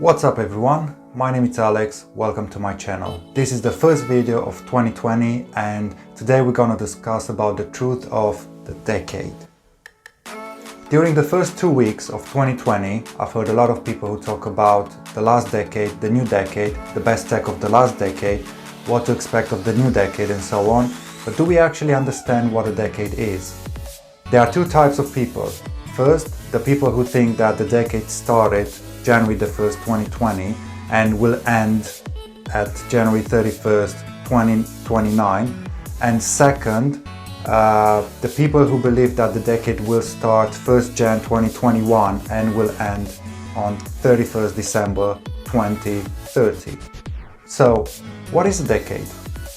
What's up everyone, my name is Alex, welcome to my channel. This is the first video of 2020 and today we're gonna discuss about the truth of the decade. During the first 2 weeks of 2020, I've heard a lot of people who talk about the last decade, the new decade, the best tech of the last decade, what to expect of the new decade and so on. But do we actually understand what a decade is? There are two types of people. First, the people who think that the decade started January the 1st, 2020 and will end at January 31st, 2029. And second, the people who believe that the decade will start 1st Jan 2021 and will end on 31st December 2030. So, what is a decade?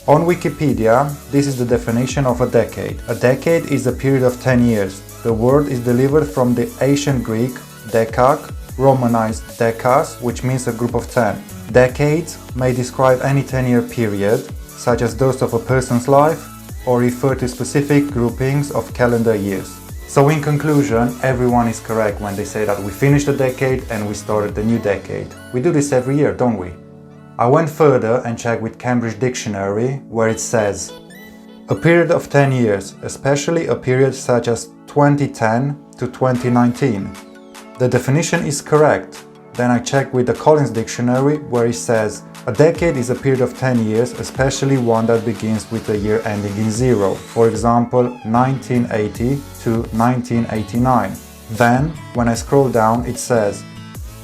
On Wikipedia, this is the definition of a decade. A decade is a period of 10 years. The word is delivered from the ancient Greek dekad, Romanized dekas, which means a group of 10. Decades may describe any 10-year period, such as those of a person's life, or refer to specific groupings of calendar years. So in conclusion, everyone is correct when they say that we finished a decade and we started the new decade. We do this every year, don't we? I went further and checked with Cambridge Dictionary, where it says, a period of 10 years, especially a period such as 2010 to 2019. The definition is correct. Then I checked with the Collins Dictionary, where it says, a decade is a period of 10 years, especially one that begins with a year ending in zero. For example, 1980 to 1989. Then, when I scroll down, it says,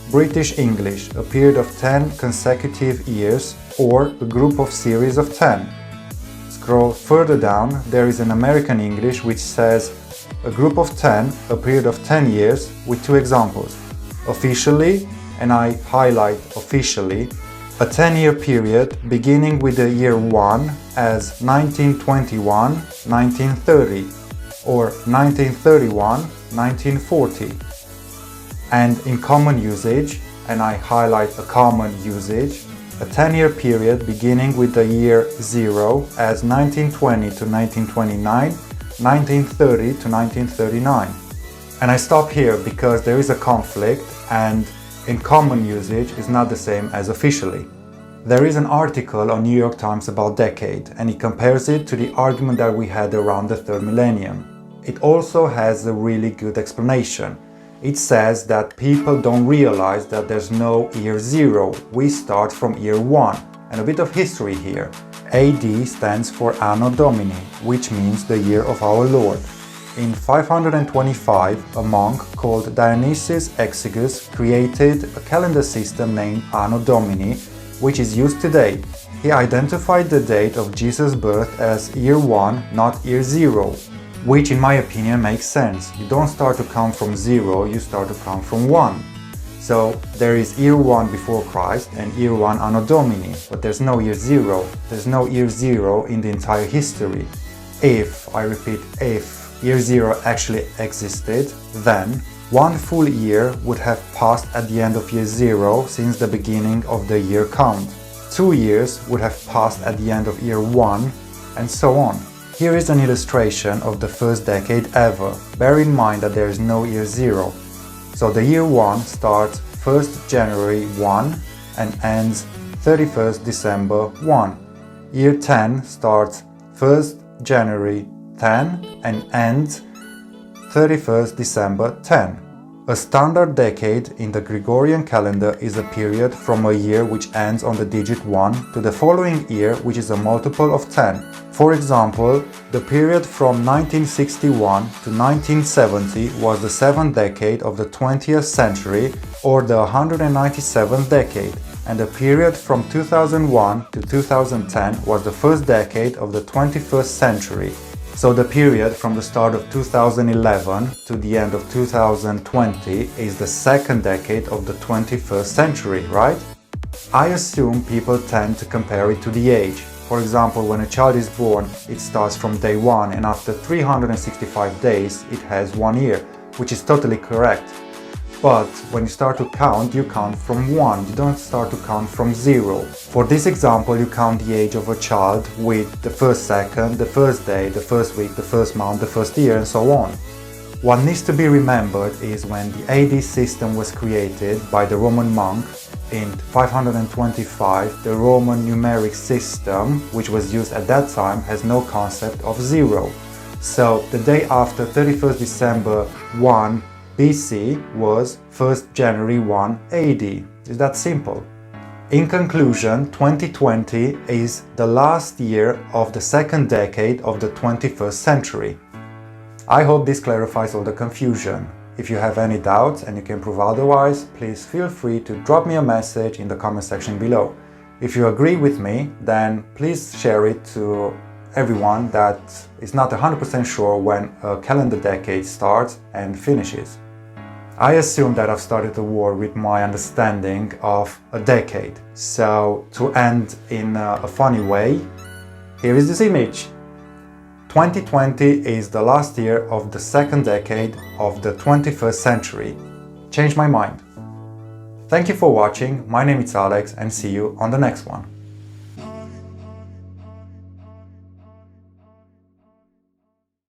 British English, a period of 10 consecutive years, or a group of series of 10. Scroll further down, there is an American English which says, a group of 10, a period of 10 years, with two examples. Officially, and I highlight officially, a 10-year period beginning with the year 1 as 1921, 1930, or 1931, 1940. And in common usage, and I highlight a common usage, a 10-year period beginning with the year 0 as 1920 to 1929, 1930 to 1939. And I stop here because there is a conflict and in common usage is not the same as officially. There is an article on New York Times about decade and it compares it to the argument that we had around the third millennium. It also has a really good explanation. It says that people don't realize that there's no year 0. We start from year 1. And a bit of history here. AD stands for Anno Domini, which means the year of our Lord. In 525, a monk called Dionysius Exiguus created a calendar system named Anno Domini, which is used today. He identified the date of Jesus' birth as year 1, not year 0, which in my opinion makes sense. You don't start to count from 0, you start to count from 1. So there is year 1 before Christ and year 1 Anno Domini, but there's no year 0. There's no year 0 in the entire history. If, I repeat, if year 0 actually existed, then one full year would have passed at the end of year 0 since the beginning of the year count. 2 years would have passed at the end of year 1, and so on. Here is an illustration of the first decade ever. Bear in mind that there is no year 0. So the year 1 starts 1st January 1 and ends 31st December 1. Year 10 starts 1st January 10 and ends 31st December 10. A standard decade in the Gregorian calendar is a period from a year which ends on the digit 1 to the following year, which is a multiple of 10. For example, the period from 1961 to 1970 was the 7th decade of the 20th century, or the 197th decade, and the period from 2001 to 2010 was the first decade of the 21st century. So the period from the start of 2011 to the end of 2020 is the second decade of the 21st century, right? I assume people tend to compare it to the age. For example, when a child is born, it starts from day 1 and after 365 days it has 1 year, which is totally correct. But when you start to count, you count from 1, you don't start to count from 0. For this example, you count the age of a child with the first second, the first day, the first week, the first month, the first year, and so on. What needs to be remembered is when the AD system was created by the Roman monk, in 525, the Roman numeric system, which was used at that time, has no concept of zero. So the day after 31st December 1 BC was 1st January 1 AD. It's that simple. In conclusion, 2020 is the last year of the second decade of the 21st century. I hope this clarifies all the confusion. If you have any doubts and you can prove otherwise, please feel free to drop me a message in the comment section below. If you agree with me, then please share it to everyone that is not 100% sure when a calendar decade starts and finishes. I assume that I've started the war with my understanding of a decade. So to end in a funny way, here is this image. 2020 is the last year of the second decade of the 21st century. Changed my mind. Thank you for watching, my name is Alex and see you on the next one.